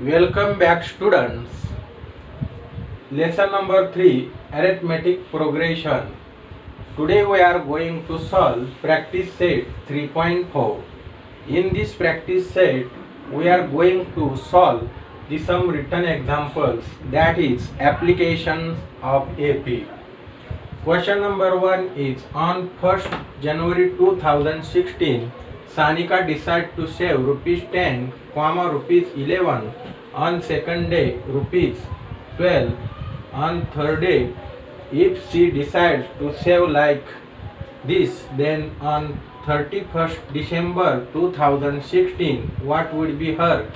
Welcome back, students. Lesson number 3, Arithmetic Progression. Today we are going to solve practice set 3.4. In this practice set, we are going to solve some written examples, that is applications of AP. Question number 1 is, on 1st January 2016, Sanika decided to save rupees 10, rupees 11, on second day rupees 12, on third day. If she decides to save like this, then on 31st December 2016, what would be her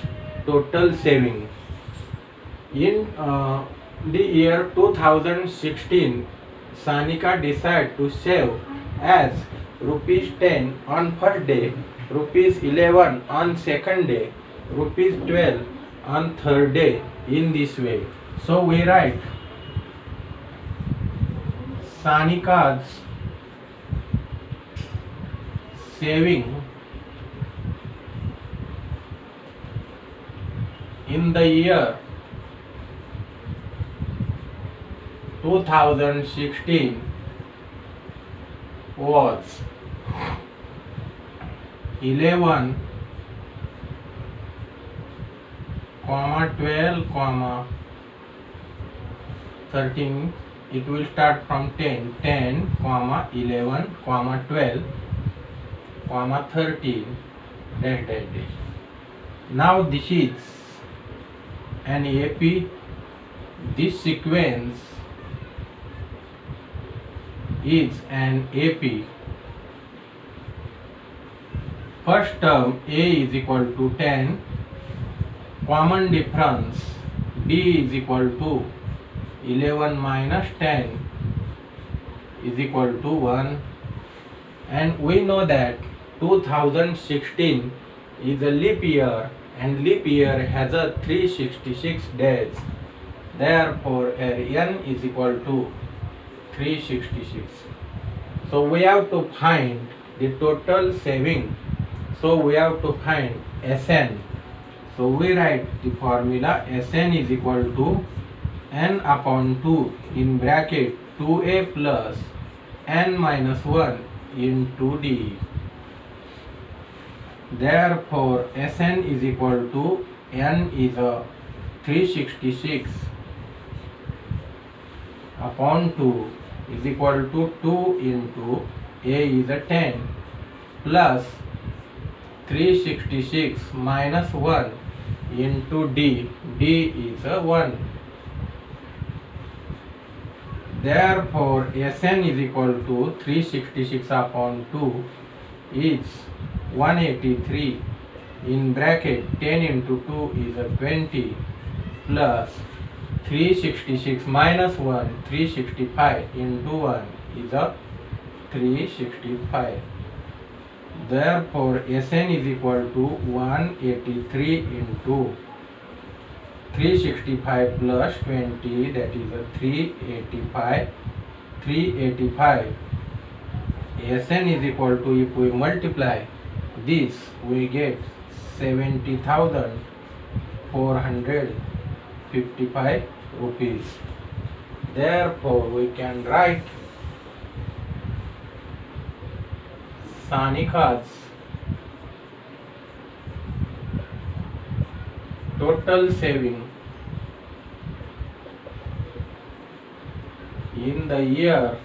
total saving? In the year 2016, Sanika decided to save as rupees 10 on first day, rupees 11 on second day, rupees 12 on third day, in this way. So we write Sanika's saving in the year 2016 was 11, 12, 13. It will start from 10, 11, 12, 13, dash, dash, dash. Now this is an AP. This sequence is an AP. First term A is equal to 10, common difference B is equal to 11 minus 10 is equal to 1, and we know that 2016 is a leap year and leap year has a 366 days. Therefore n is equal to 366. So we have to find the total saving. So we have to find Sn. So we write the formula Sn is equal to n upon 2 in bracket 2a plus n minus 1 into d. Therefore Sn is equal to n is a 366 upon 2 is equal to 2 into a is a 10 plus 366 minus 1 into d. D is a 1. Therefore Sn is equal to 366 upon 2 is 183 in bracket 10 into 2 is a 20 plus 366 minus 1 365 into 1 is a 365. Therefore Sn is equal to 183 into 365 plus 20, that is a 385. 385. Sn is equal to, if we multiply this, we get 70,455 rupees. Therefore we can write Sanika's total saving in the year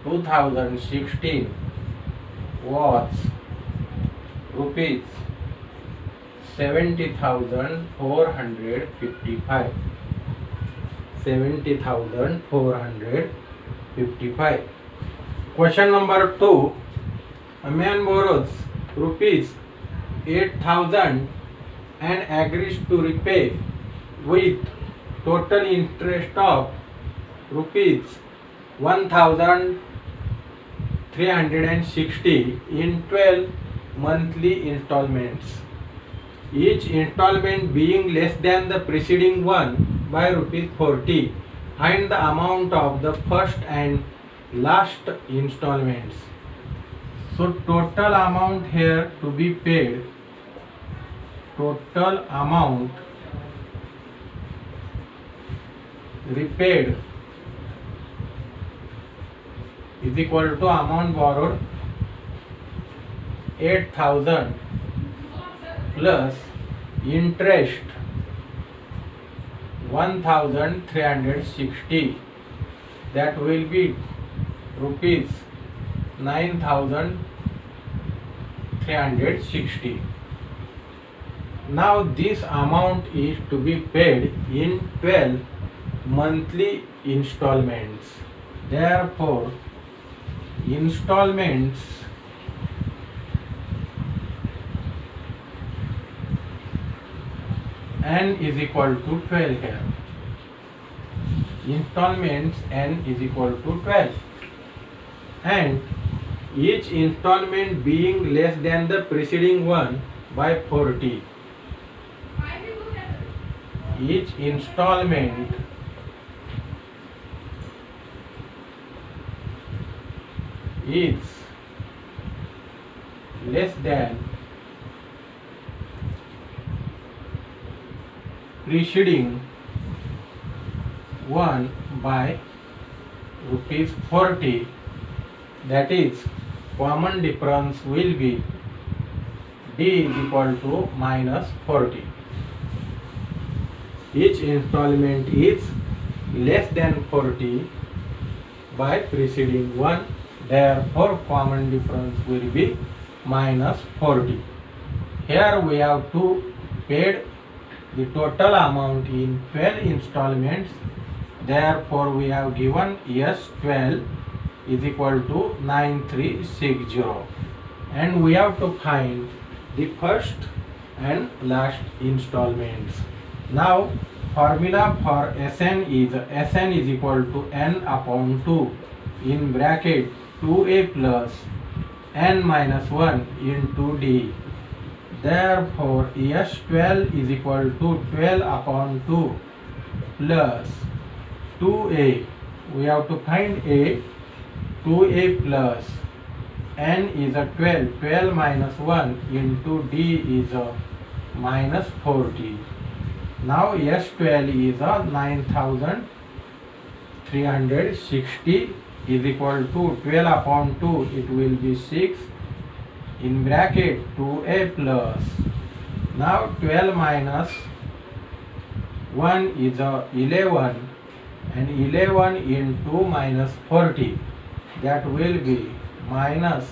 2016 was rupees 70,455. 70,455. Question number 2. A man borrows rupees 8,000 and agrees to repay with total interest of rupees 1,360 in 12 monthly installments, each installment being less than the preceding one by rupees 40. Find the amount of the first and last installments. So total amount here to be paid total amount repaid is equal to amount borrowed 8,000 plus interest 1,360, that will be rupees 9,360. Now this amount is to be paid in 12 monthly installments. Therefore, installments n is equal to 12 here. Installments n is equal to 12, and each installment being less than the preceding one by 40. Each installment is less than preceding one by rupees 40, that is common difference will be D is equal to minus 40. Each installment is less than 40 by preceding one, therefore common difference will be minus 40. Here we have to paid the total amount in 12 installments, therefore we have given S12 is equal to 9360, and we have to find the first and last installments. Now formula for Sn is equal to n upon 2 in bracket 2a plus n minus 1 into d. Therefore S12 is equal to 12 upon 2 plus 2a. We have to find a. 2a plus n is a 12. 12 minus 1 into d is a minus 40. Now S12 is a 9,360 is equal to 12 upon 2, it will be 6 in bracket 2a plus. Now 12 minus 1 is a 11, and 11 into minus 40, that will be minus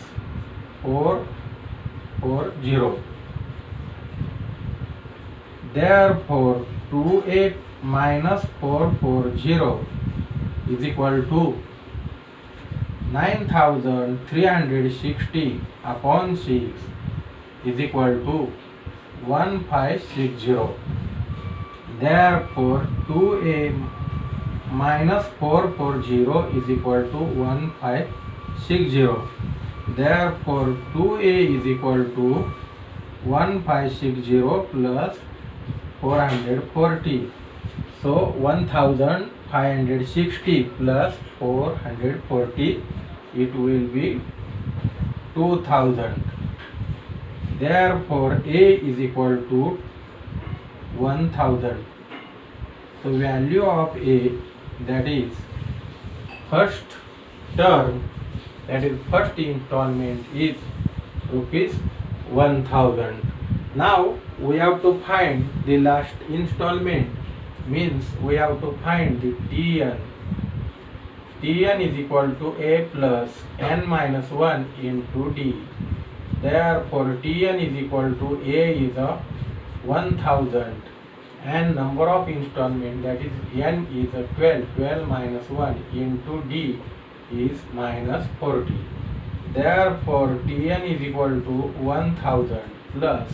440. Therefore 2a minus 440 is equal to 9,360 upon 6 is equal to 1560. Therefore 2a minus 440 is equal to 1560. Therefore 2a is equal to 1560 plus 440. So 1560 plus 440, it will be 2000. Therefore A is equal to 1000. So value of A, that is first term, that is first installment, is rupees 1000. Now we have to find the last installment, means we have to find the Tn. Tn is equal to A plus n minus 1 into d. Therefore Tn is equal to A is a 1000, and number of installment, that is n is a 12. 12 minus 1 into d is minus 40. Therefore Tn is equal to 1000 plus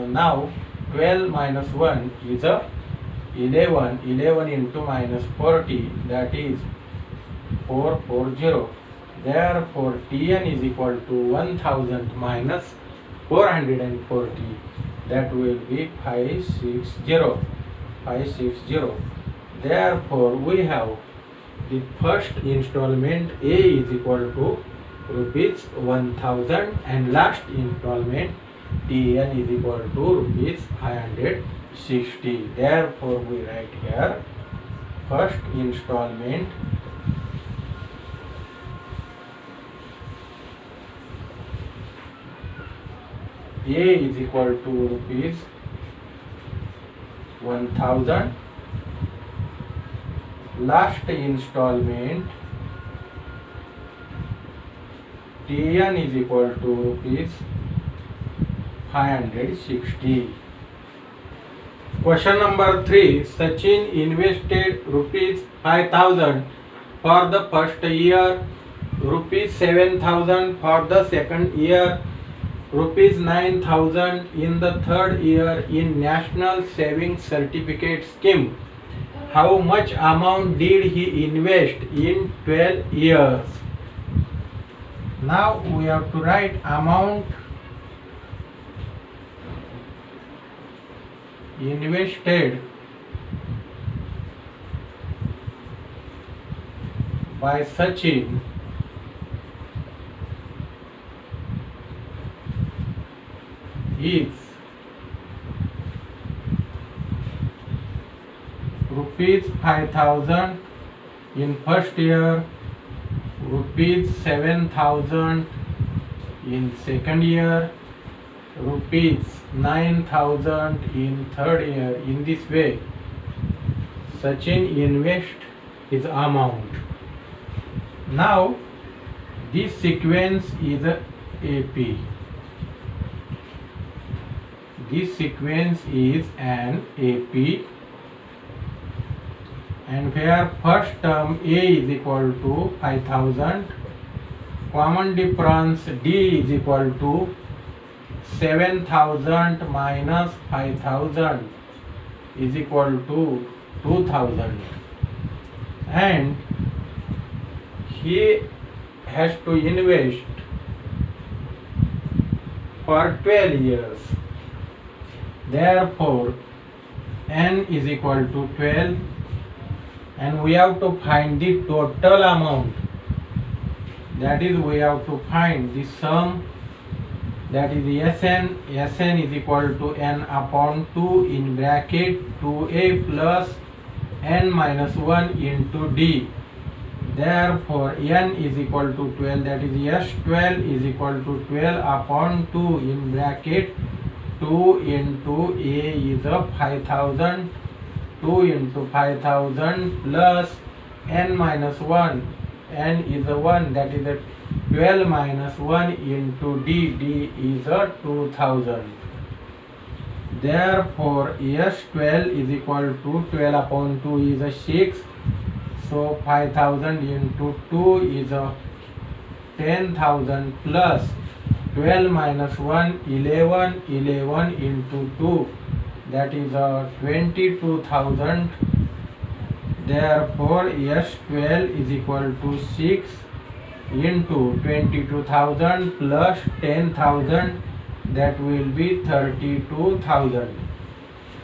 now 12 minus 1 is a 11. 11 into minus 40, that is 440. Therefore Tn is equal to 1000 minus 440, that will be 560. Therefore we have the first installment A is equal to rupees 1000, and last installment Tn is equal to rupees 560. Therefore, we write here first installment A is equal to rupees 1000. Last installment Tn is equal to rupees 560. Question number 3. Sachin invested rupees 5000 for the first year, rupees 7000 for the second year, rupees 9000 in the third year in National Savings Certificate Scheme. How much amount did he invest in 12 years? Now we have to write amount invested by Sachin is rupees 5000 in first year, rupees 7000 in second year, rupees 9000 in third year. In this way, Sachin invest his amount. Now, this sequence is a AP. This sequence is an AP, and where first term A is equal to 5000, common difference D is equal to 7000 minus 5000 is equal to 2000, and he has to invest for 12 years. Therefore, N is equal to 12, and we have to find the total amount. That is, we have to find the sum, that is Sn. Sn is equal to n upon 2 in bracket 2a plus n minus 1 into d. Therefore, n is equal to 12, that is S12 is equal to 12 upon 2 in bracket 2 into A is a 5000, 2 into 5000 plus n minus 1, n is a 1, that is a 12 minus 1 into d, d is a 2000. Therefore, S12 is equal to 12 upon 2 is a 6, so 5000 into 2 is a 10,000 plus 12 minus 1, 11, 11 into 2, that is a 22,000. Therefore, S12 is equal to 6 into 22,000 plus 10,000, that will be 32,000.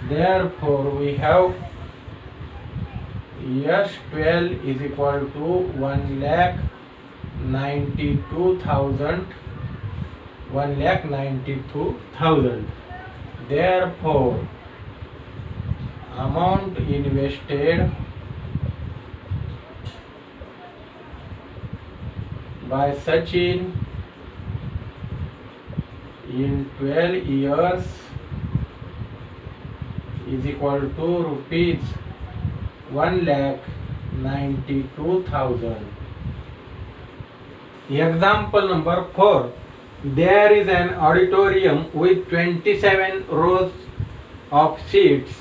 Therefore, we have S12 is equal to 1,92,000. Therefore, amount invested by Sachin in 12 years is equal to rupees 1,92,000. Example number 4. There is an auditorium with 27 rows of seats.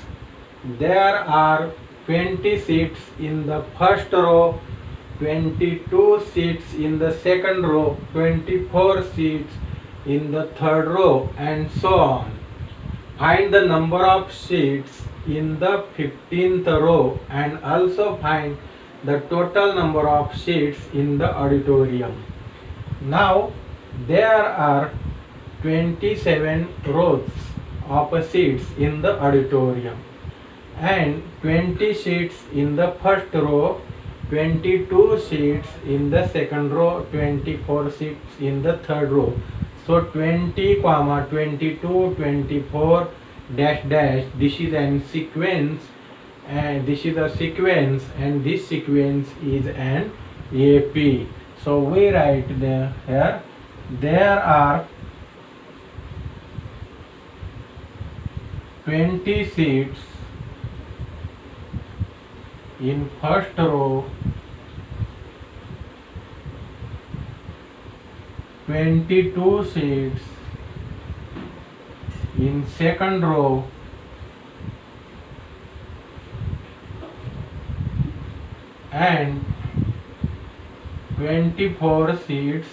There are 20 seats in the first row, 22 seats in the second row, 24 seats in the third row, and so on. Find the number of seats in the 15th row and also find the total number of seats in the auditorium. Now, there are 27 rows of seats in the auditorium and 20 seats in the first row, 22 seats in the second row, 24 seats in the third row. So 20, 22, 24 dash dash, this is an sequence, and this is a sequence, and this sequence is an AP. So we write there here, there are 20 seats in first row, 22 seats in second row, and 24 seats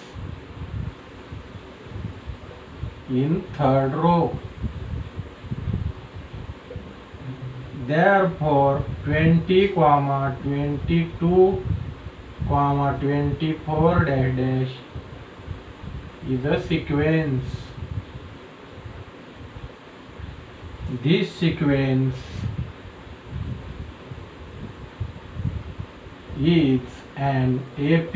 in third row. Therefore 20, 22, 24 dash dash is a sequence. This sequence is an AP,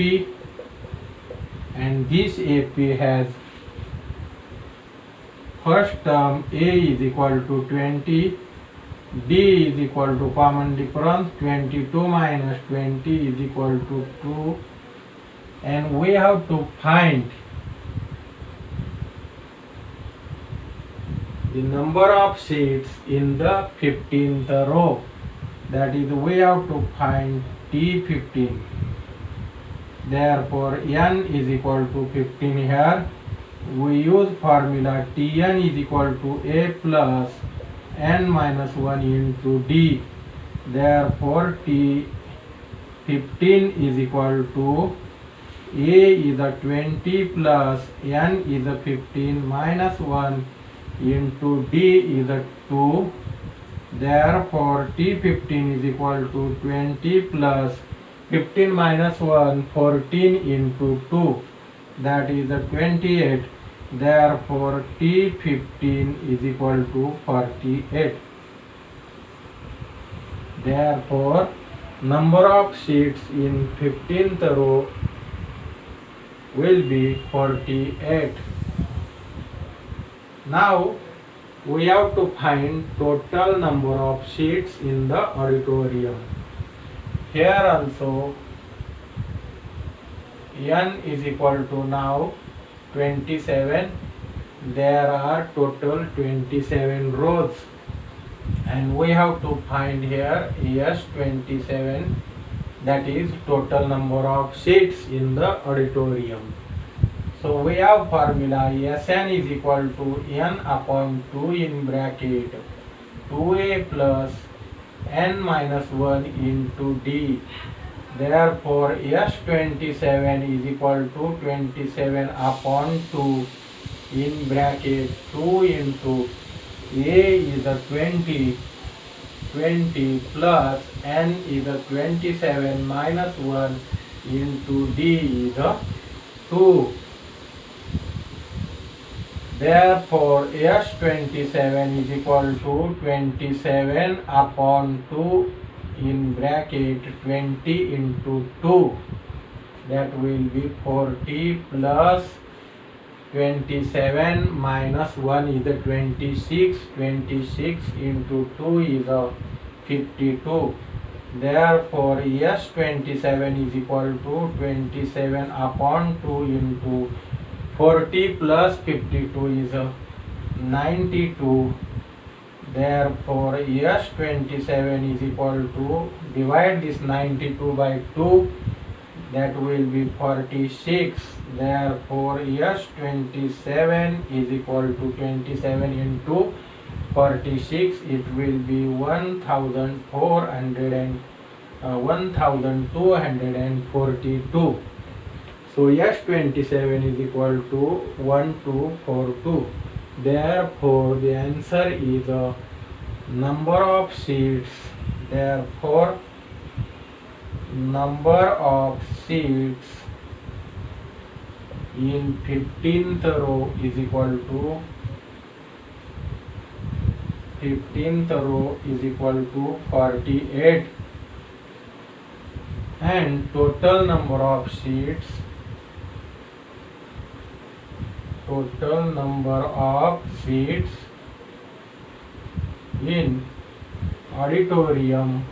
and this AP has first term A is equal to 20, D is equal to common difference 22 minus 20 is equal to 2, and we have to find the number of seats in the 15th row. That is, we have to find T15. Therefore N is equal to 15 here. We use formula Tn is equal to A plus N minus 1 into D. Therefore T15 is equal to A is a 20 plus N is a 15 minus 1 into D is a 2. Therefore T15 is equal to 20 plus 15 minus 1, 14 into 2, that is a 28. Therefore T15 is equal to 48. Therefore number of seats in 15th row will be 48. Now we have to find total number of seats in the auditorium. Here also N is equal to now 27. There are total 27 rows, and we have to find here S27, that is total number of seats in the auditorium. So we have formula Sn is equal to N upon 2 in bracket 2A plus N minus 1 into D. Therefore S27 is equal to 27 upon 2 in bracket 2 into A is a 20 plus N is a 27 minus 1 into D is a 2. Therefore S27 is equal to 27 upon 2 in bracket 20 into 2, that will be 40 plus 27 minus 1 is a 26, 26 into 2 is a 52. Therefore S27 is equal to 27 upon 2 into 40 plus 52 is a 92. Therefore S27 is equal to, divide this 92 by 2, that will be 46. Therefore S27 is equal to 27 into 46, it will be 1242. So S27 is equal to 1242. Therefore the answer is a number of seats. Therefore number of seats in 15th row is equal to 48, and total number of seats total number of seats in auditorium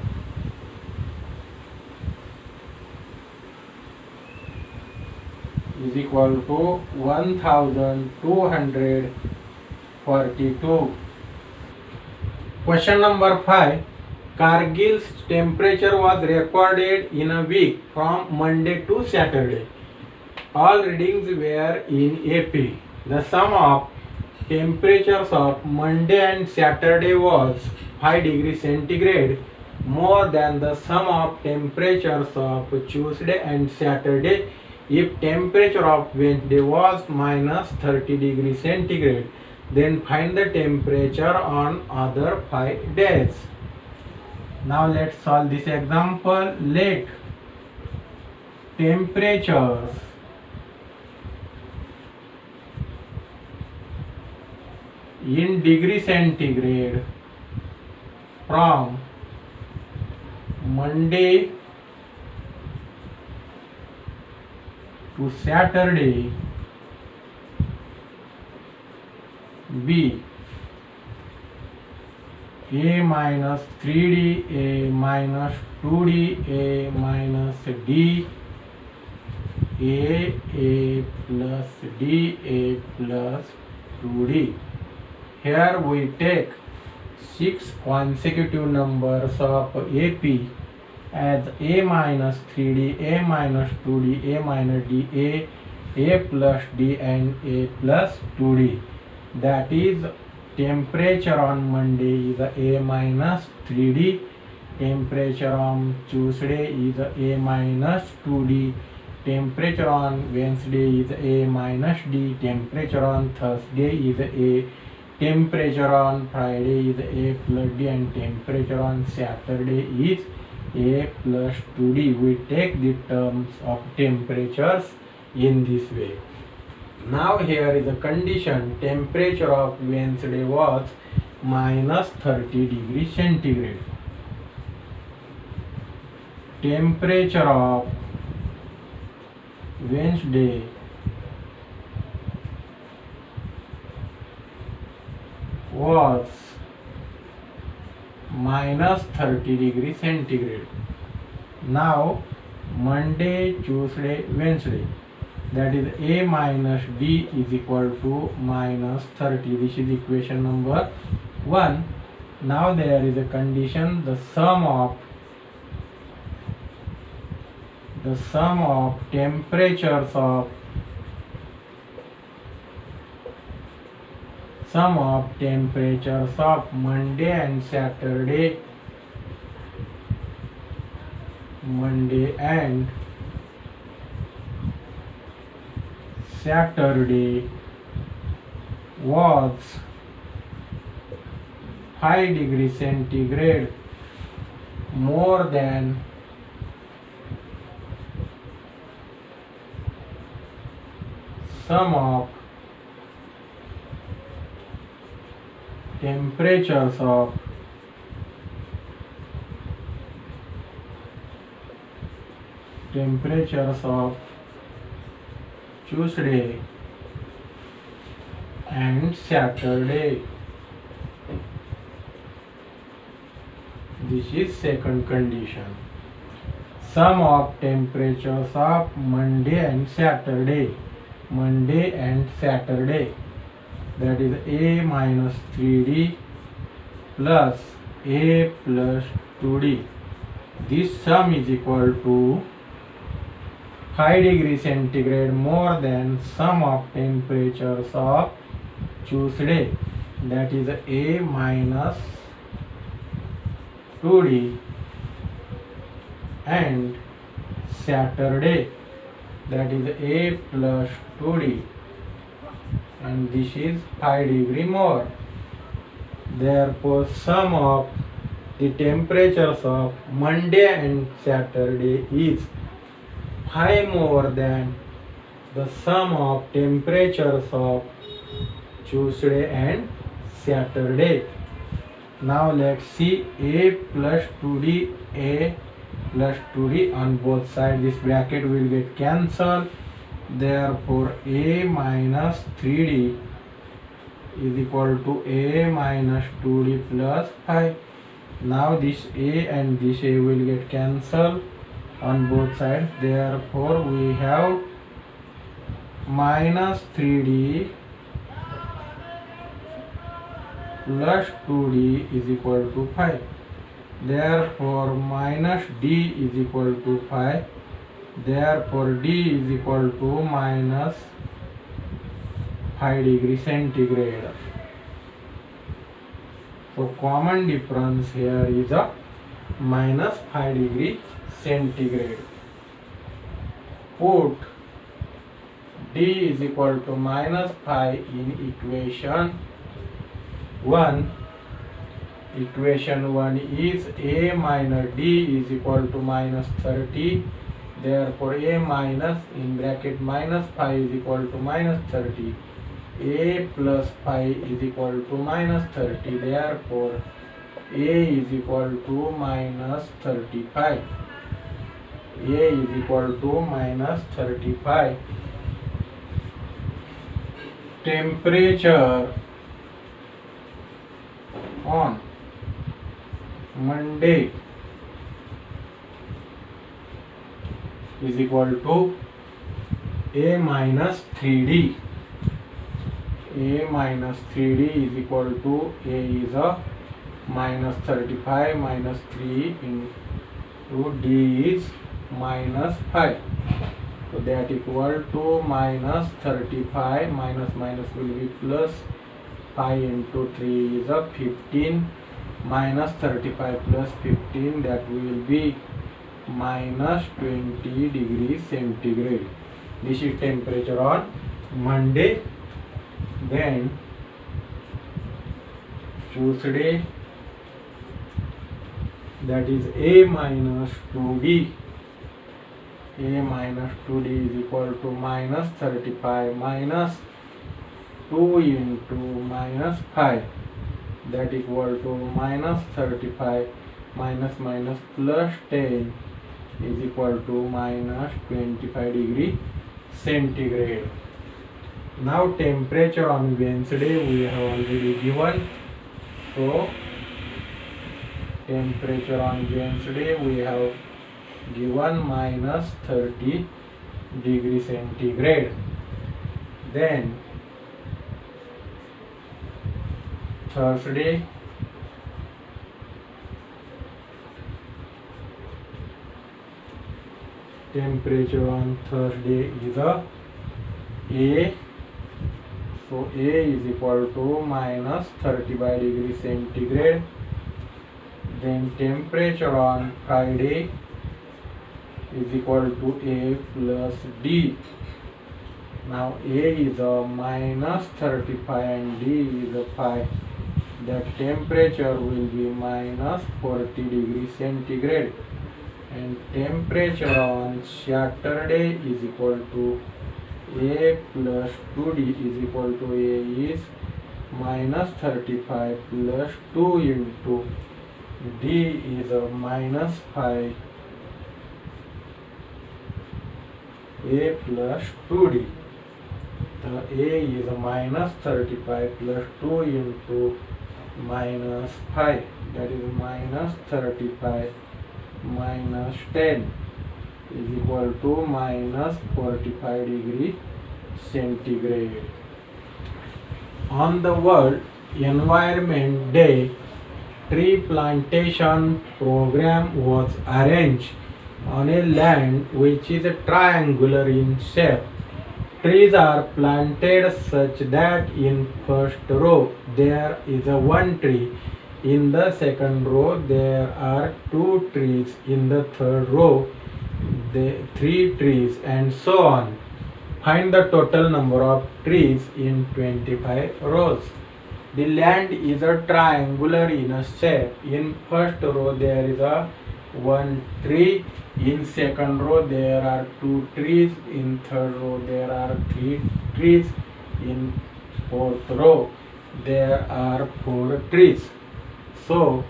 is equal to 1242. Question number 5. Kargil's temperature was recorded in a week from Monday to Saturday. All readings were in AP. The sum of temperatures of Monday and Saturday was 5 degrees centigrade more than the sum of temperatures of Tuesday and Saturday if temperature of Wednesday was minus 30 degrees centigrade. Then find the temperature on other 5 days. Now let's solve this example. Let temperatures in degree centigrade from Monday to Saturday be A minus 3D, A minus 2D, A minus D, A plus D, A plus 2D. Here we take 6 consecutive numbers of AP as A minus 3D, A minus 2D, A minus D, A plus D and A plus 2D. That is, temperature on Monday is A minus 3D, temperature on Tuesday is A minus 2D, temperature on Wednesday is A minus D, temperature on Thursday is A, temperature on Friday is A plus D, and temperature on Saturday is A plus 2D. We take the terms of temperatures in this way. Now here is a condition. Temperature of Wednesday was minus 30 degrees centigrade. Temperature of Wednesday was minus 30 degrees centigrade. Now Monday, Tuesday, Wednesday, that is A minus D is equal to minus 30. This is equation number 1. Now there is a condition. The sum of temperatures of Monday and Saturday was 5 degrees centigrade more than sum of temperatures of Tuesday and Saturday. This is second condition. Sum of temperatures of Monday and Saturday, that is A minus 3D plus A plus 2D. This sum is equal to 5 degrees centigrade more than sum of temperatures of Tuesday, that is A minus 2D, and Saturday, that is A plus 2D, and this is 5 degree more. Therefore, sum of the temperatures of Monday and Saturday is 5 more than the sum of temperatures of Tuesday and Saturday. Now let's see A plus 2D, A plus 2D on both sides. This bracket will get cancelled. Therefore, a minus 3d is equal to a minus 2d plus 5. Now this a and this a will get cancelled on both sides. Therefore, we have minus 3d plus 2d is equal to 5. Therefore, minus d is equal to 5. Therefore, d is equal to minus 5 degree centigrade. So, common difference here is a minus 5 degree centigrade. Put d is equal to minus 5 in equation 1. Equation 1 is a minus d is equal to minus 30. Therefore, a minus in bracket minus 5 is equal to minus 30. A plus 5 is equal to minus 30. Therefore, a is equal to minus 35. A is equal to minus 35. Temperature on Monday is equal to a minus 3d. A minus 3d is equal to a is a minus 35 minus 3 into d is minus 5. So that equal to minus 35 minus minus will be plus 5 into 3 is a 15 minus 35 plus 15, that will be minus 20 degrees centigrade. This is temperature on Monday. Then Tuesday, that is a minus 2d. A minus 2d is equal to minus 35 minus 2 into minus 5, that equal to minus 35 minus minus plus 10 is equal to minus 25 degree centigrade. Now temperature on Wednesday we have already given. So temperature on Wednesday we have given minus 30 degree centigrade. Then Thursday, temperature on Thursday is a. So a is equal to minus 35 degree centigrade. Then temperature on Friday is equal to a plus d. Now a is a minus 35 and d is a 5. That temperature will be minus 40 degree centigrade. And temperature on Saturday is equal to a plus 2d is equal to a is minus 35 plus 2 into d is a minus 5 a plus 2d. The a is a minus 35 plus 2 into minus 5, that is minus 35 minus 10 is equal to minus 45 degree centigrade. On the World Environment Day, tree plantation program was arranged on a land which is triangular in shape. Trees are planted such that in first row there is a one tree, in the second row there are two trees, in the third row three trees, and so on. Find the total number of trees in 25 rows. The land is a triangular in a shape. In first row there is a one tree, in second row there are two trees, in third row there are three trees, in fourth row there are four trees. So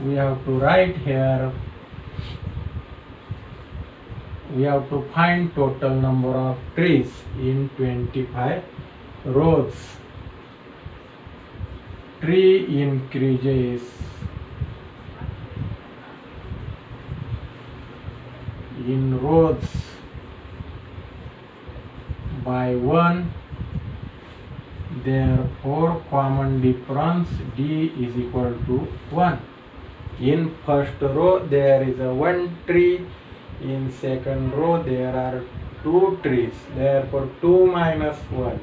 we have to write here we have to find total number of trees in 25 rows. Tree increases in rows by 1, therefore common difference D is equal to 1. In first row there is a 1 tree, in second row there are 2 trees, therefore 2 minus 1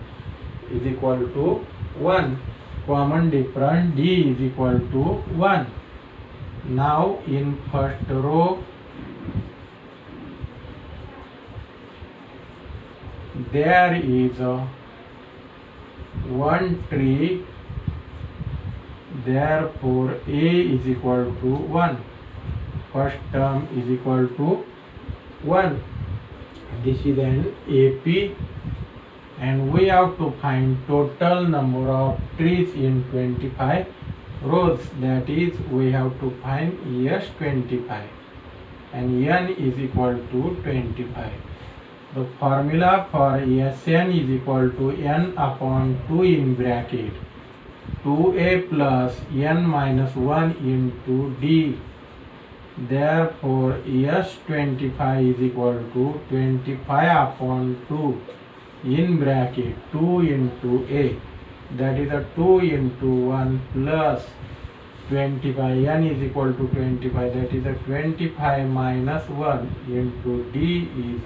is equal to 1. Common difference D is equal to 1. Now in first row there is a 1 tree, therefore A is equal to 1. First term is equal to 1. This is an AP, and we have to find total number of trees in 25 rows. That is, we have to find S25, and N is equal to 25. The formula for Sn is equal to n upon 2 in bracket 2a plus n minus 1 into d. Therefore S25 is equal to 25 upon 2 in bracket 2 into a, that is a 2 into 1 plus 25, n is equal to 25, that is a 25 minus 1 into d is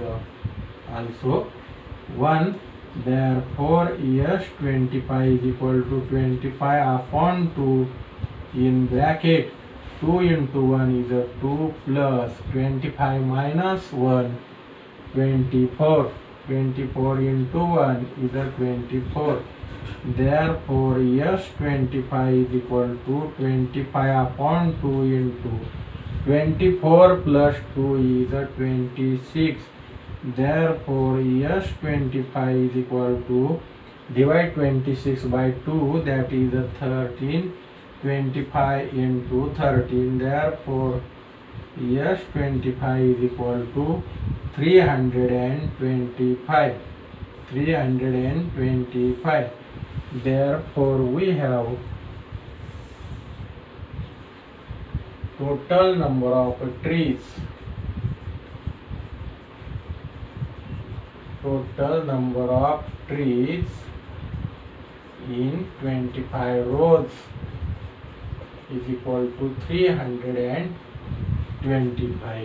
also 1. Therefore S25 is equal to 25 upon 2 in bracket 2 into 1 is a 2 plus 25 minus 1 24. 24 into 1 is a 24. Therefore S25 is equal to 25 upon 2 into 24 plus 2 is a 26. Therefore S25 is equal to, divide 26 by 2, that is a 13. 25 into 13, therefore S25 is equal to 325. 325. Therefore we have total number of trees. Total number of trees in 25 rows is equal to 325.